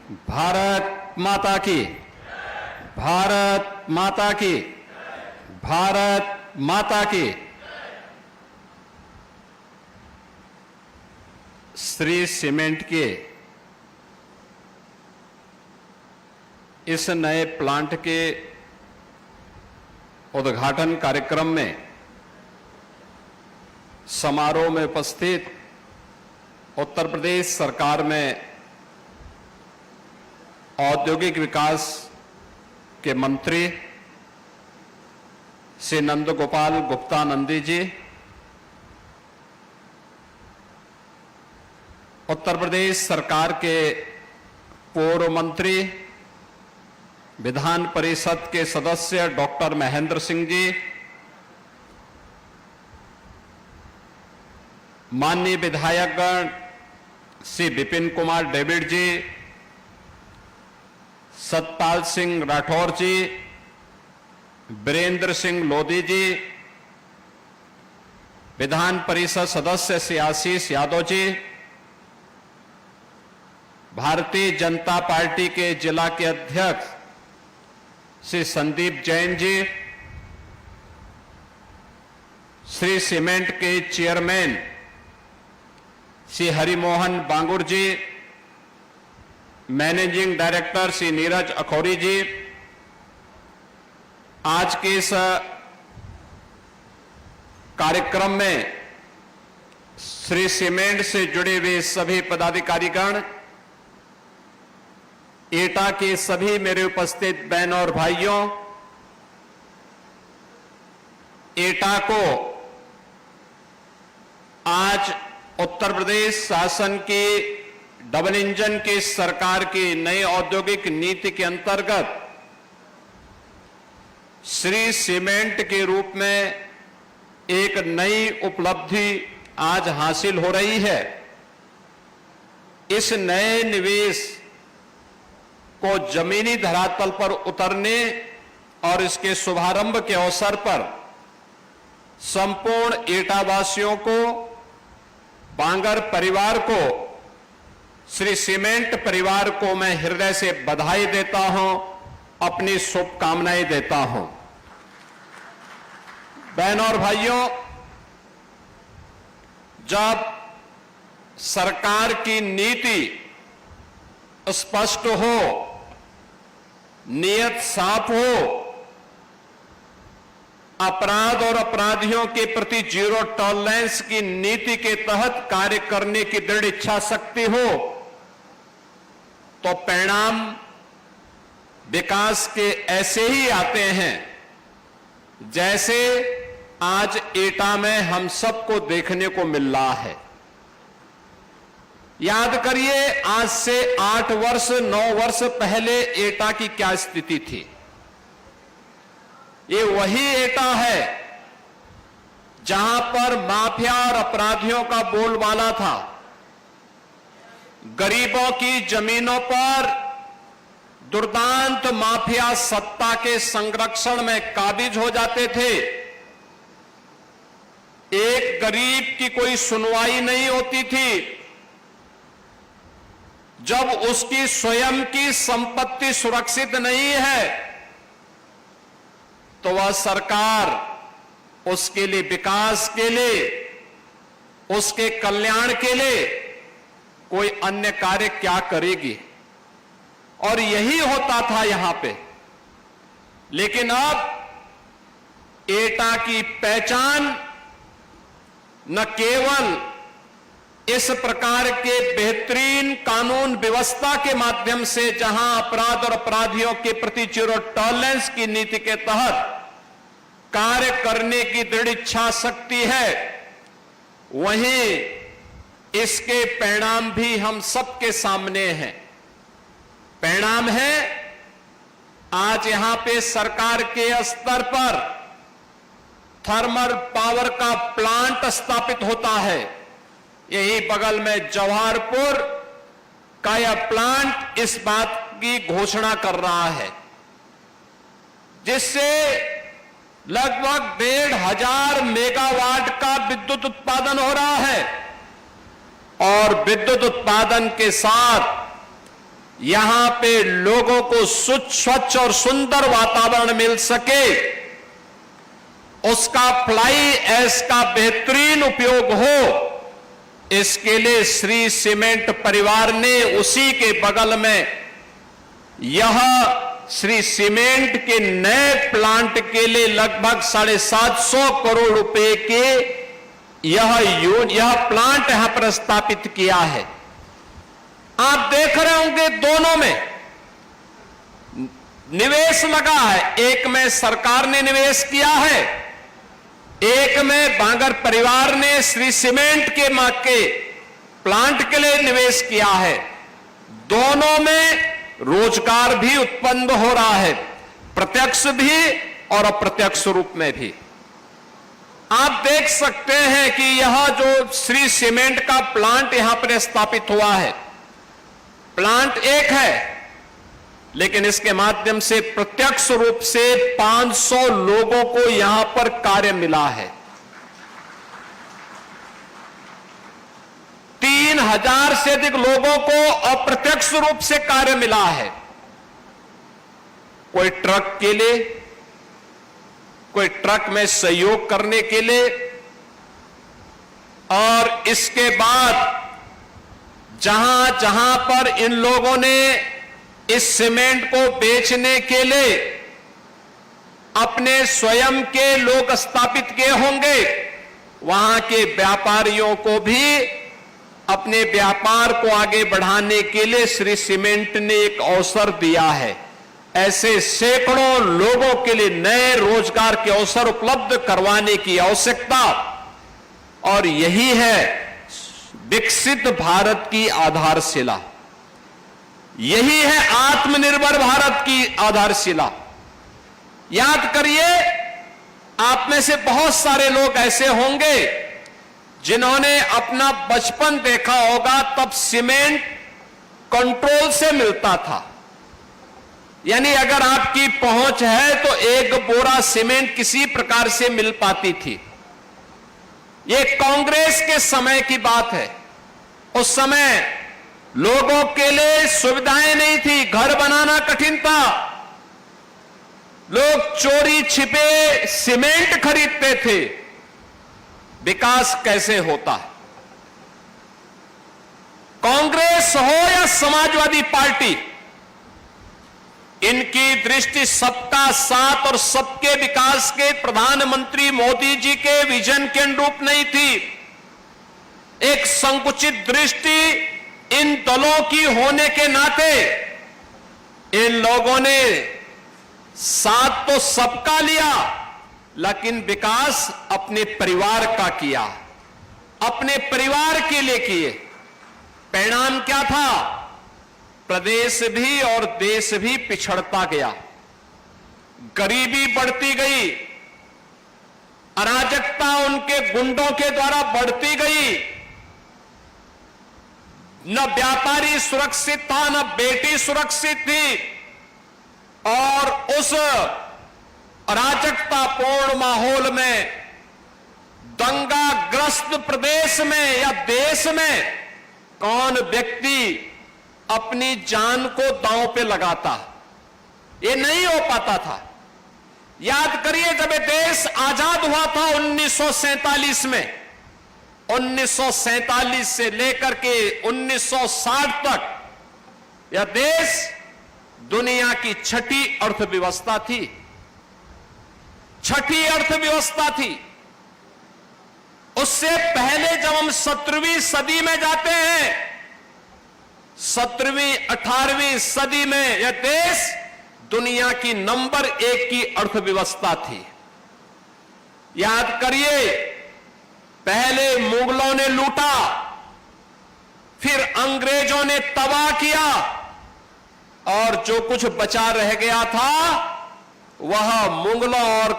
भारत माता की, भारत माता की, भारत माता की। श्री सीमेंट के इस नए प्लांट के उद्घाटन कार्यक्रम में समारोह में उपस्थित उत्तर प्रदेश सरकार में औद्योगिक विकास के मंत्री श्री नंद गोपाल गुप्ता नंदी जी, उत्तर प्रदेश सरकार के पूर्व मंत्री विधान परिषद के सदस्य डॉक्टर महेंद्र सिंह जी, माननीय विधायकगण श्री विपिन कुमार डेविड जी, सतपाल सिंह राठौर जी, वीरेंद्र सिंह लोधी जी, विधान परिषद सदस्य श्री आशीष यादव जी, भारतीय जनता पार्टी के जिला के अध्यक्ष श्री संदीप जैन जी, श्री सीमेंट के चेयरमैन श्री हरिमोहन बांगुर जी, मैनेजिंग डायरेक्टर श्री नीरज अखौरी जी, आज के इस कार्यक्रम में श्री सीमेंट से जुड़े हुए सभी पदाधिकारीगण, एटा के सभी मेरे उपस्थित बहन और भाइयों, एटा को आज उत्तर प्रदेश शासन की डबल इंजन की सरकार की नई औद्योगिक नीति के अंतर्गत श्री सीमेंट के रूप में एक नई उपलब्धि आज हासिल हो रही है। इस नए निवेश को जमीनी धरातल पर उतरने और इसके शुभारंभ के अवसर पर संपूर्ण एटावासियों को, बांगर परिवार को, श्री सीमेंट परिवार को मैं हृदय से बधाई देता हूं, अपनी शुभकामनाएं देता हूं। बहनों और भाइयों, जब सरकार की नीति स्पष्ट हो, नियत साफ हो, अपराध और अपराधियों के प्रति जीरो टॉलरेंस की नीति के तहत कार्य करने की दृढ़ इच्छा शक्ति हो, तो परिणाम विकास के ऐसे ही आते हैं जैसे आज एटा में हम सबको देखने को मिल रहा है। याद करिए, आज से 8 वर्ष 9 वर्ष पहले एटा की क्या स्थिति थी। ये वही एटा है जहां पर माफिया और अपराधियों का बोलबाला था। गरीबों की जमीनों पर दुर्दांत माफिया सत्ता के संरक्षण में काबिज हो जाते थे। एक गरीब की कोई सुनवाई नहीं होती थी। जब उसकी स्वयं की संपत्ति सुरक्षित नहीं है तो वह सरकार उसके लिए, विकास के लिए, उसके कल्याण के लिए कोई अन्य कार्य क्या करेगी। और यही होता था यहां पे। लेकिन अब एटा की पहचान न केवल इस प्रकार के बेहतरीन कानून व्यवस्था के माध्यम से, जहां अपराध और अपराधियों के प्रति जीरो टॉलरेंस की नीति के तहत कार्य करने की दृढ़ इच्छा शक्ति है, वहीं इसके परिणाम भी हम सबके सामने हैं। परिणाम है, आज यहां पे सरकार के स्तर पर थर्मल पावर का प्लांट स्थापित होता है। यही बगल में जवाहरपुर का यह प्लांट इस बात की घोषणा कर रहा है, जिससे लगभग 1,500 मेगावाट का विद्युत उत्पादन हो रहा है। और विद्युत उत्पादन के साथ यहां पे लोगों को स्वच्छ और सुंदर वातावरण मिल सके, उसका फ्लाई ऐश का बेहतरीन उपयोग हो, इसके लिए श्री सीमेंट परिवार ने उसी के बगल में यह श्री सीमेंट के नए प्लांट के लिए लगभग 750 करोड़ रुपए के यह प्लांट यहां पर स्थापित किया है। आप देख रहे होंगे दोनों में निवेश लगा है, एक में सरकार ने निवेश किया है, एक में बांगर परिवार ने श्री सीमेंट के मां के प्लांट के लिए निवेश किया है। दोनों में रोजगार भी उत्पन्न हो रहा है, प्रत्यक्ष भी और अप्रत्यक्ष रूप में भी। आप देख सकते हैं कि यह जो श्री सीमेंट का प्लांट यहां पर स्थापित हुआ है, प्लांट एक है, लेकिन इसके माध्यम से प्रत्यक्ष रूप से 500 लोगों को यहां पर कार्य मिला है। 3000 से अधिक लोगों को अप्रत्यक्ष रूप से कार्य मिला है। कोई ट्रक के लिए, कोई ट्रक में सहयोग करने के लिए, और इसके बाद जहां जहां पर इन लोगों ने इस सीमेंट को बेचने के लिए अपने स्वयं के लोग स्थापित किए होंगे, वहां के व्यापारियों को भी अपने व्यापार को आगे बढ़ाने के लिए श्री सीमेंट ने एक अवसर दिया है। ऐसे सैकड़ों लोगों के लिए नए रोजगार के अवसर उपलब्ध करवाने की आवश्यकता, और यही है विकसित भारत की आधारशिला, यही है आत्मनिर्भर भारत की आधारशिला। याद करिए, आप में से बहुत सारे लोग ऐसे होंगे जिन्होंने अपना बचपन देखा होगा, तब सीमेंट कंट्रोल से मिलता था। यानी अगर आपकी पहुंच है तो एक बोरा सीमेंट किसी प्रकार से मिल पाती थी। ये कांग्रेस के समय की बात है। उस समय लोगों के लिए सुविधाएं नहीं थी, घर बनाना कठिन था, लोग चोरी छिपे सीमेंट खरीदते थे। विकास कैसे होता है? कांग्रेस हो या समाजवादी पार्टी, इनकी दृष्टि सबका साथ और सबके विकास के प्रधानमंत्री मोदी जी के विजन के अनुरूप नहीं थी। एक संकुचित दृष्टि इन दलों की होने के नाते इन लोगों ने साथ तो सबका लिया, लेकिन विकास अपने परिवार का किया, अपने परिवार के लिए किए। परिणाम क्या था? प्रदेश भी और देश भी पिछड़ता गया, गरीबी बढ़ती गई, अराजकता उनके गुंडों के द्वारा बढ़ती गई, न व्यापारी सुरक्षित था, न बेटी सुरक्षित थी, और उस अराजकतापूर्ण माहौल में, दंगाग्रस्त प्रदेश में या देश में कौन व्यक्ति अपनी जान को दांव पे लगाता? ये नहीं हो पाता था। याद करिए, जब ये देश आजाद हुआ था 1947 में, 1947 से लेकर के 1960 तक यह देश दुनिया की छठी अर्थव्यवस्था थी, छठी अर्थव्यवस्था थी। उससे पहले जब हम 17वीं सदी में जाते हैं, 17वीं 18वीं सदी में यह देश दुनिया की नंबर 1 की अर्थव्यवस्था थी। याद करिए, पहले मुगलों ने लूटा, फिर अंग्रेजों ने तबाह किया, और जो कुछ बचा रह गया था वह मुगलों और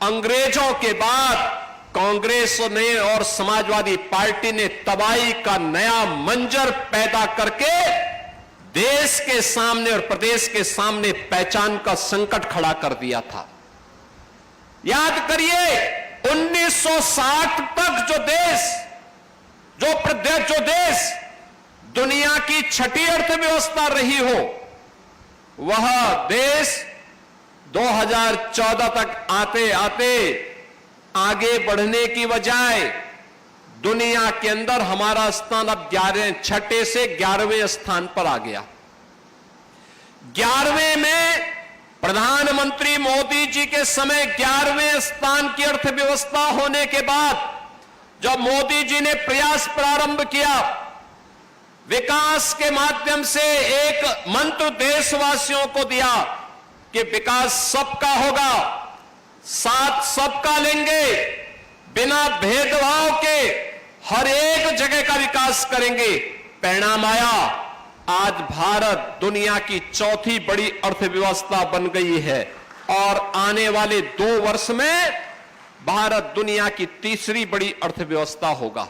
अंग्रेजों के बाद कांग्रेस ने और समाजवादी पार्टी ने तबाही का नया मंजर पैदा करके देश के सामने और प्रदेश के सामने पहचान का संकट खड़ा कर दिया था। याद करिए, 1960 तक जो देश दुनिया की छठी अर्थव्यवस्था रही हो, वह देश 2014 तक आते आते आगे बढ़ने की बजाय दुनिया के अंदर हमारा स्थान अब 6 से 11वें स्थान पर आ गया। 11वें में प्रधानमंत्री मोदी जी के समय 11वें स्थान की अर्थव्यवस्था होने के बाद जब मोदी जी ने प्रयास प्रारंभ किया, विकास के माध्यम से एक मंत्र देशवासियों को दिया कि विकास सबका होगा, साथ सबका लेंगे, बिना भेदभाव के हर एक जगह का विकास करेंगे। परिणाम आया, आज भारत दुनिया की चौथी बड़ी अर्थव्यवस्था बन गई है और आने वाले 2 वर्ष में भारत दुनिया की तीसरी बड़ी अर्थव्यवस्था होगा।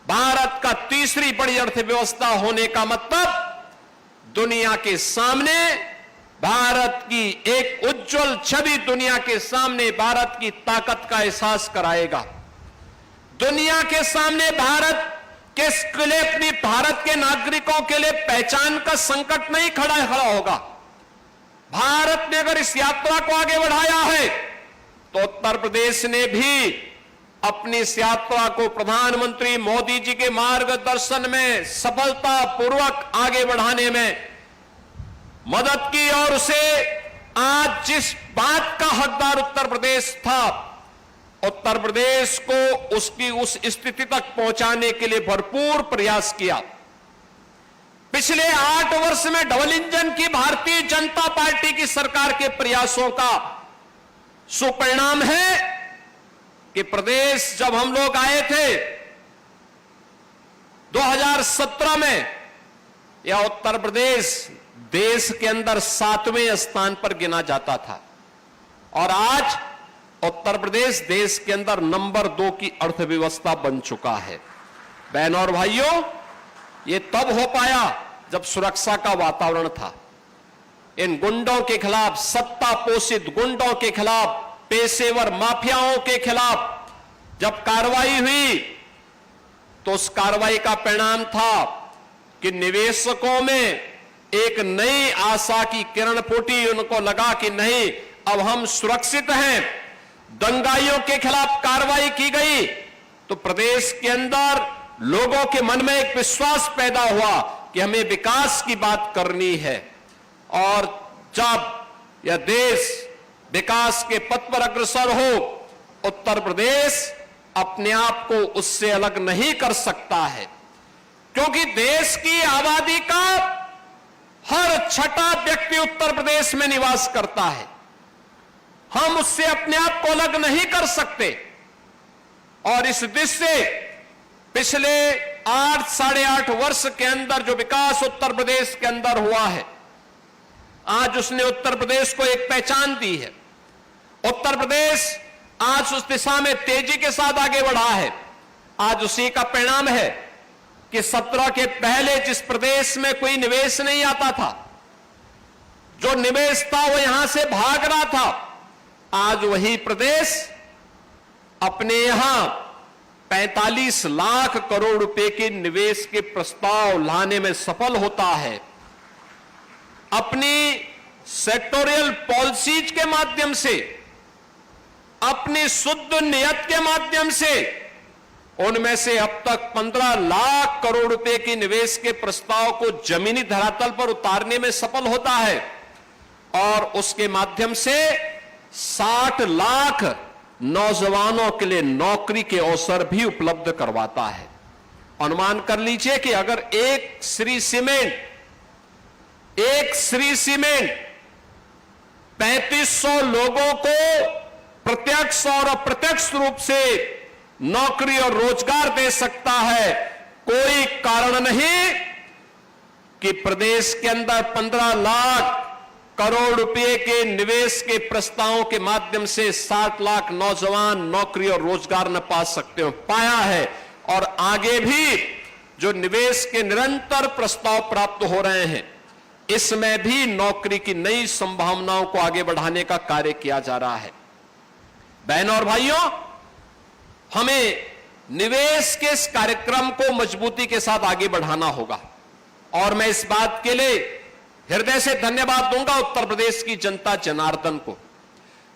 भारत का तीसरी बड़ी अर्थव्यवस्था होने का मतलब दुनिया के सामने भारत की एक उज्जवल छवि दुनिया के सामने भारत की ताकत का एहसास कराएगा। दुनिया के सामने भारत के लिए अपनी भारत के नागरिकों के लिए पहचान का संकट नहीं खड़ा होगा। भारत ने अगर इस यात्रा को आगे बढ़ाया है तो उत्तर प्रदेश ने भी अपनी इस यात्रा को प्रधानमंत्री मोदी जी के मार्गदर्शन में सफलतापूर्वक आगे बढ़ाने में मदद की और उसे आज जिस बात का हकदार उत्तर प्रदेश था, उत्तर प्रदेश को उसकी उस स्थिति तक पहुंचाने के लिए भरपूर प्रयास किया। पिछले 8 वर्ष में डबल इंजन की भारतीय जनता पार्टी की सरकार के प्रयासों का सुपरिणाम है कि प्रदेश जब हम लोग आए थे 2017 में, यह उत्तर प्रदेश देश के अंदर 7वें स्थान पर गिना जाता था और आज उत्तर प्रदेश देश के अंदर नंबर 2 की अर्थव्यवस्था बन चुका है। बहनों और भाइयों, यह तब हो पाया जब सुरक्षा का वातावरण था। इन गुंडों के खिलाफ, सत्ता पोषित गुंडों के खिलाफ, पेशेवर माफियाओं के खिलाफ जब कार्रवाई हुई तो उस कार्रवाई का परिणाम था कि निवेशकों में एक नई आशा की किरण फूटी। उनको लगा कि नहीं, अब हम सुरक्षित हैं। दंगाइयों के खिलाफ कार्रवाई की गई तो प्रदेश के अंदर लोगों के मन में एक विश्वास पैदा हुआ कि हमें विकास की बात करनी है। और जब यह देश विकास के पथ पर अग्रसर हो, उत्तर प्रदेश अपने आप को उससे अलग नहीं कर सकता है, क्योंकि देश की आबादी का हर 6ठा व्यक्ति उत्तर प्रदेश में निवास करता है। हम उससे अपने आप को अलग नहीं कर सकते और इस दृष्टि से पिछले 8-8.5 वर्ष के अंदर जो विकास उत्तर प्रदेश के अंदर हुआ है, आज उसने उत्तर प्रदेश को एक पहचान दी है। उत्तर प्रदेश आज उस दिशा में तेजी के साथ आगे बढ़ा है। आज उसी का परिणाम है कि 17 के पहले जिस प्रदेश में कोई निवेश नहीं आता था, जो निवेश था वो यहां से भाग रहा था, आज वही प्रदेश अपने यहां 45 लाख करोड़ रुपए के निवेश के प्रस्ताव लाने में सफल होता है। अपनी सेक्टोरियल पॉलिसीज के माध्यम से, अपनी शुद्ध नियत के माध्यम से उनमें से अब तक 15 लाख करोड़ रुपए के निवेश के प्रस्ताव को जमीनी धरातल पर उतारने में सफल होता है और उसके माध्यम से 60 लाख नौजवानों के लिए नौकरी के अवसर भी उपलब्ध करवाता है। अनुमान कर लीजिए कि अगर एक श्री सीमेंट 3500 लोगों को प्रत्यक्ष और अप्रत्यक्ष रूप से नौकरी और रोजगार दे सकता है, कोई कारण नहीं कि प्रदेश के अंदर 15 लाख करोड़ रुपए के निवेश के प्रस्तावों के माध्यम से 60 लाख नौजवान नौकरी और रोजगार न पा सकते हो। पाया है और आगे भी जो निवेश के निरंतर प्रस्ताव प्राप्त हो रहे हैं, इसमें भी नौकरी की नई संभावनाओं को आगे बढ़ाने का कार्य किया जा रहा है। बहनों और भाइयों, हमें निवेश के इस कार्यक्रम को मजबूती के साथ आगे बढ़ाना होगा। और मैं इस बात के लिए हृदय से धन्यवाद दूंगा उत्तर प्रदेश की जनता जनार्दन को,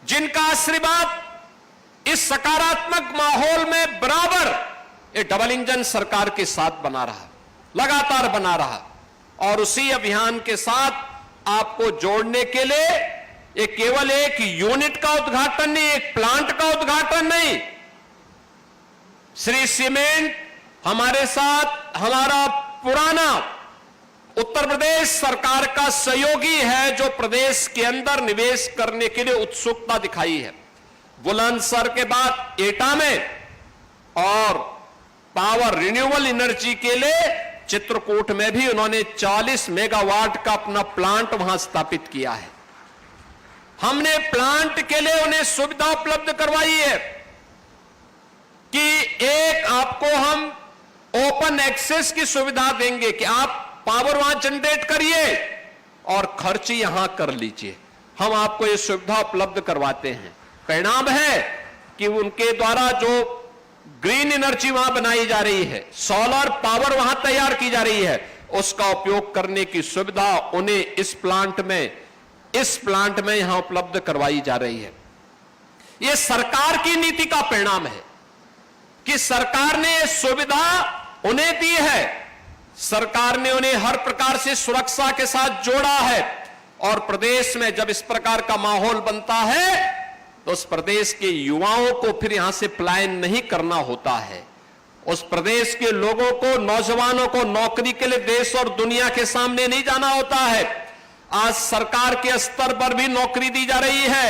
जिनका आशीर्वाद इस सकारात्मक माहौल में बराबर ये डबल इंजन सरकार के साथ बना रहा, लगातार बना रहा। और उसी अभियान के साथ आपको जोड़ने के लिए ये केवल एक यूनिट का उद्घाटन नहीं, एक प्लांट का उद्घाटन नहीं, श्री सीमेंट हमारे साथ हमारा पुराना उत्तर प्रदेश सरकार का सहयोगी है, जो प्रदेश के अंदर निवेश करने के लिए उत्सुकता दिखाई है। बुलंदशहर के बाद एटा में और पावर रिन्यूएबल एनर्जी के लिए चित्रकूट में भी उन्होंने 40 मेगावाट का अपना प्लांट वहां स्थापित किया है। हमने प्लांट के लिए उन्हें सुविधा उपलब्ध करवाई है कि एक आपको हम ओपन एक्सेस की सुविधा देंगे कि आप पावर वहां जनरेट करिए और खर्च यहां कर लीजिए, हम आपको यह सुविधा उपलब्ध करवाते हैं। परिणाम है कि उनके द्वारा जो ग्रीन एनर्जी वहां बनाई जा रही है, सोलर पावर वहां तैयार की जा रही है, उसका उपयोग करने की सुविधा उन्हें इस प्लांट में यहां उपलब्ध करवाई जा रही है। यह सरकार की नीति का परिणाम है कि सरकार ने यह सुविधा उन्हें दी है, सरकार ने उन्हें हर प्रकार से सुरक्षा के साथ जोड़ा है। और प्रदेश में जब इस प्रकार का माहौल बनता है तो उस प्रदेश के युवाओं को फिर यहां से पलायन नहीं करना होता है। उस प्रदेश के लोगों को, नौजवानों को नौकरी के लिए देश और दुनिया के सामने नहीं जाना होता है। आज सरकार के स्तर पर भी नौकरी दी जा रही है।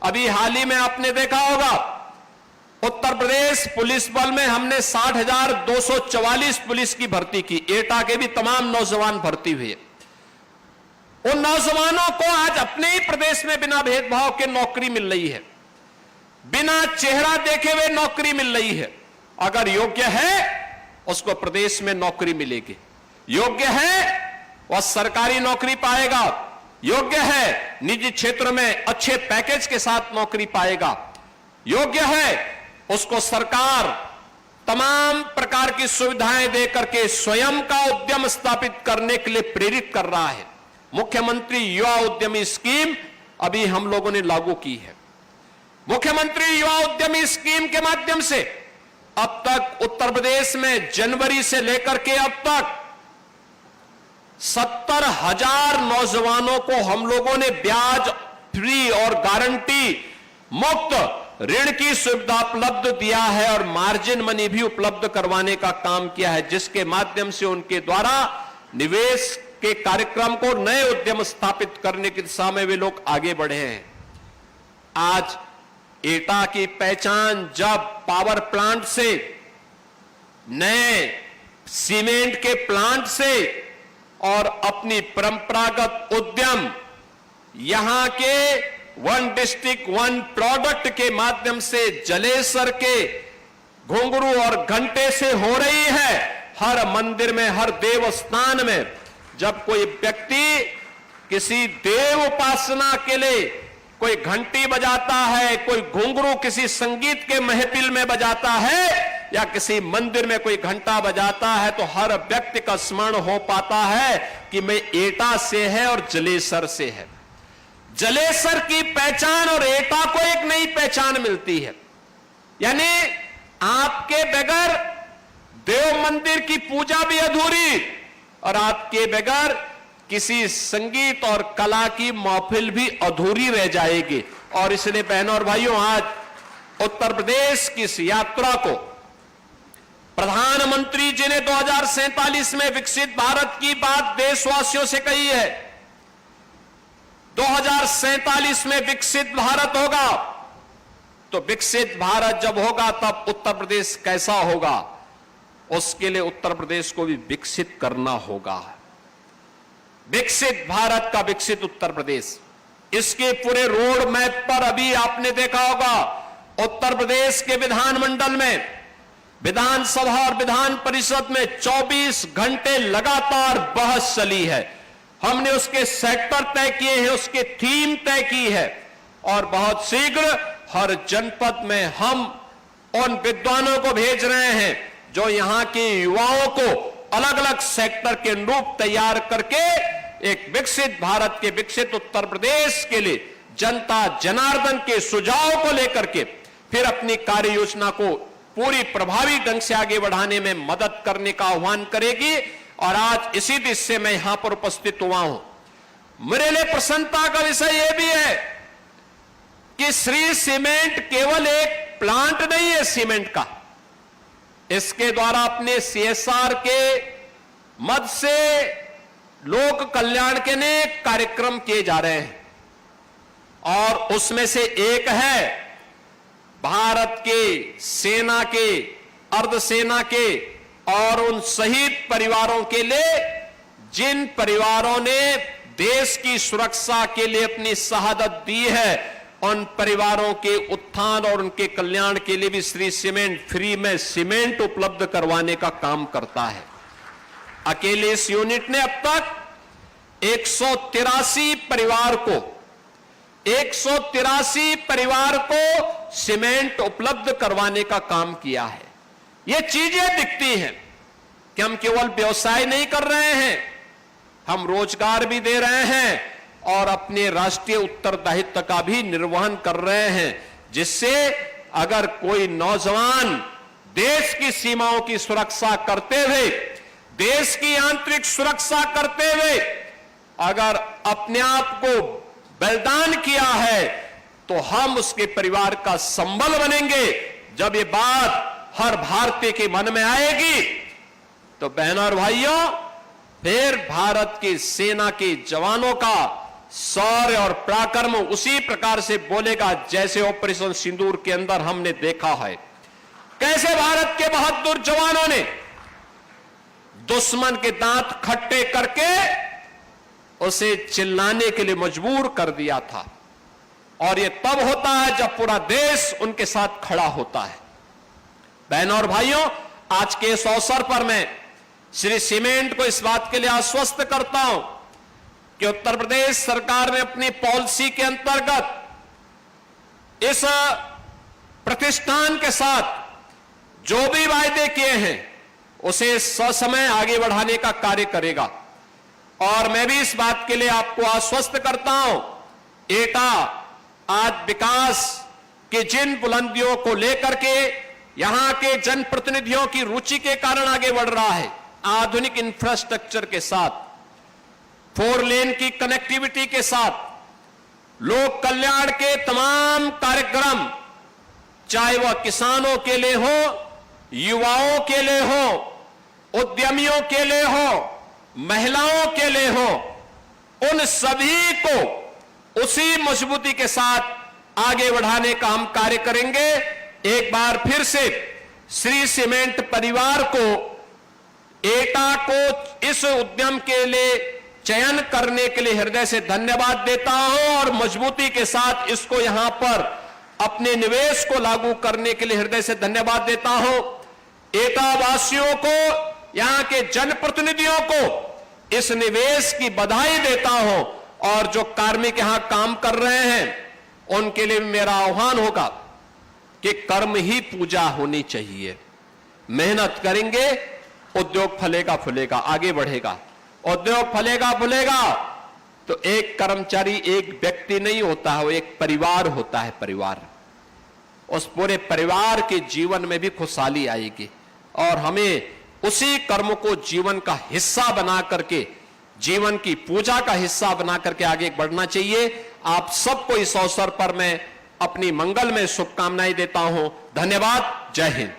अभी हाल ही में आपने देखा होगा उत्तर प्रदेश पुलिस बल में हमने 60,244 पुलिस की भर्ती की, एटा के भी तमाम नौजवान भर्ती हुए। उन नौजवानों को आज अपने ही प्रदेश में बिना भेदभाव के नौकरी मिल रही है, बिना चेहरा देखे हुए नौकरी मिल रही है। अगर योग्य है उसको प्रदेश में नौकरी मिलेगी, योग्य है वह सरकारी नौकरी पाएगा, योग्य है निजी क्षेत्र में अच्छे पैकेज के साथ नौकरी पाएगा, योग्य है उसको सरकार तमाम प्रकार की सुविधाएं देकर के स्वयं का उद्यम स्थापित करने के लिए प्रेरित कर रहा है। मुख्यमंत्री युवा उद्यमी स्कीम अभी हम लोगों ने लागू की है। मुख्यमंत्री युवा उद्यमी स्कीम के माध्यम से अब तक उत्तर प्रदेश में जनवरी से लेकर के अब तक 70,000 नौजवानों को हम लोगों ने ब्याज फ्री और गारंटी मुक्त ऋण की सुविधा उपलब्ध दिया है और मार्जिन मनी भी उपलब्ध करवाने का काम किया है, जिसके माध्यम से उनके द्वारा निवेश के कार्यक्रम को, नए उद्यम स्थापित करने की दिशा में वे लोग आगे बढ़े हैं। आज एटा की पहचान जब पावर प्लांट से, नए सीमेंट के प्लांट से और अपनी परंपरागत उद्यम यहां के वन डिस्ट्रिक्ट वन प्रोडक्ट के माध्यम से जलेसर के घुंघरू और घंटे से हो रही है। हर मंदिर में, हर देव स्थान में जब कोई व्यक्ति किसी देव उपासना के लिए कोई घंटी बजाता है, कोई घुंघरू किसी संगीत के महफिल में बजाता है या किसी मंदिर में कोई घंटा बजाता है, तो हर व्यक्ति का स्मरण हो पाता है कि मैं एटा से है और जलेसर से है। जलेसर की पहचान और एटा को एक नई पहचान मिलती है। यानी आपके बगैर देव मंदिर की पूजा भी अधूरी और आपके बगैर किसी संगीत और कला की महफिल भी अधूरी रह जाएगी। और इसलिए बहनों और भाइयों, आज उत्तर प्रदेश की इस यात्रा को प्रधानमंत्री जी ने 2047 में विकसित भारत की बात देशवासियों से कही है। 2047 में विकसित भारत होगा, तो विकसित भारत जब होगा तब उत्तर प्रदेश कैसा होगा, उसके लिए उत्तर प्रदेश को भी विकसित करना होगा। विकसित भारत का विकसित उत्तर प्रदेश, इसके पूरे रोड मैप पर अभी आपने देखा होगा उत्तर प्रदेश के विधानमंडल में, विधानसभा और विधान परिषद में 24 घंटे लगातार बहस चली है। हमने उसके सेक्टर तय किए हैं, उसके थीम तय की है और बहुत शीघ्र हर जनपद में हम उन विद्वानों को भेज रहे हैं जो यहां के युवाओं को अलग अलग सेक्टर के अनुरूप तैयार करके एक विकसित भारत के, विकसित उत्तर प्रदेश के लिए जनता जनार्दन के सुझाव को लेकर के फिर अपनी कार्य योजना को पूरी प्रभावी ढंग से आगे बढ़ाने में मदद करने का आह्वान करेगी। और आज इसी दृष्टि से मैं यहां पर उपस्थित हुआ हूं। मेरे लिए प्रसन्नता का विषय यह भी है कि श्री सीमेंट केवल एक प्लांट नहीं है सीमेंट का, इसके द्वारा अपने सीएसआर के मद से लोक कल्याण के अनेक कार्यक्रम किए जा रहे हैं और उसमें से एक है भारत के सेना के, अर्धसेना के और उन शहीद परिवारों के लिए जिन परिवारों ने देश की सुरक्षा के लिए अपनी शहादत दी है, उन परिवारों के उत्थान और उनके कल्याण के लिए भी श्री सीमेंट फ्री में सीमेंट उपलब्ध करवाने का काम करता है। अकेले इस यूनिट ने अब तक 183 परिवार को सीमेंट उपलब्ध करवाने का काम किया है। ये चीजें दिखती हैं कि हम केवल व्यवसाय नहीं कर रहे हैं, हम रोजगार भी दे रहे हैं और अपने राष्ट्रीय उत्तरदायित्व का भी निर्वहन कर रहे हैं, जिससे अगर कोई नौजवान देश की सीमाओं की सुरक्षा करते हुए, देश की आंतरिक सुरक्षा करते हुए अगर अपने आप को बलिदान किया है तो हम उसके परिवार का संबल बनेंगे। जब ये बात हर भारतीय के मन में आएगी तो बहनों और भाइयों, फिर भारत की सेना के जवानों का शौर्य और पराक्रम उसी प्रकार से बोलेगा जैसे ऑपरेशन सिंदूर के अंदर हमने देखा है, कैसे भारत के बहादुर जवानों ने दुश्मन के दांत खट्टे करके उसे चिल्लाने के लिए मजबूर कर दिया था। और यह तब होता है जब पूरा देश उनके साथ खड़ा होता है। बहनों और भाइयों, आज के इस अवसर पर मैं श्री सीमेंट को इस बात के लिए आश्वस्त करता हूं कि उत्तर प्रदेश सरकार ने अपनी पॉलिसी के अंतर्गत इस प्रतिष्ठान के साथ जो भी वायदे किए हैं उसे ससमय आगे बढ़ाने का कार्य करेगा। और मैं भी इस बात के लिए आपको आश्वस्त करता हूं, एटा आज विकास के जिन बुलंदियों को लेकर के यहां के जनप्रतिनिधियों की रुचि के कारण आगे बढ़ रहा है, आधुनिक इंफ्रास्ट्रक्चर के साथ, 4 लेन की कनेक्टिविटी के साथ, लोक कल्याण के तमाम कार्यक्रम, चाहे वह किसानों के लिए हो, युवाओं के लिए हो, उद्यमियों के लिए हो, महिलाओं के लिए हो, उन सभी को उसी मजबूती के साथ आगे बढ़ाने का हम कार्य करेंगे। एक बार फिर से श्री सीमेंट परिवार को, एटा को इस उद्यम के लिए चयन करने के लिए हृदय से धन्यवाद देता हूं और मजबूती के साथ इसको यहां पर अपने निवेश को लागू करने के लिए हृदय से धन्यवाद देता हूं। एटा वासियों को, यहां के जनप्रतिनिधियों को इस निवेश की बधाई देता हूं और जो कार्मिक यहां काम कर रहे हैं उनके लिए मेरा आह्वान होगा कि कर्म ही पूजा होनी चाहिए। मेहनत करेंगे, उद्योग फलेगा फूलेगा, आगे बढ़ेगा। उद्योग फलेगा फूलेगा तो एक कर्मचारी, एक व्यक्ति नहीं होता है, वो एक परिवार होता है। परिवार, उस पूरे परिवार के जीवन में भी खुशहाली आएगी और हमें उसी कर्म को जीवन का हिस्सा बना करके, जीवन की पूजा का हिस्सा बना करके आगे बढ़ना चाहिए। आप सबको इस अवसर पर मैं अपनी मंगल में शुभकामनाएं देता हूं। धन्यवाद। जय हिंद।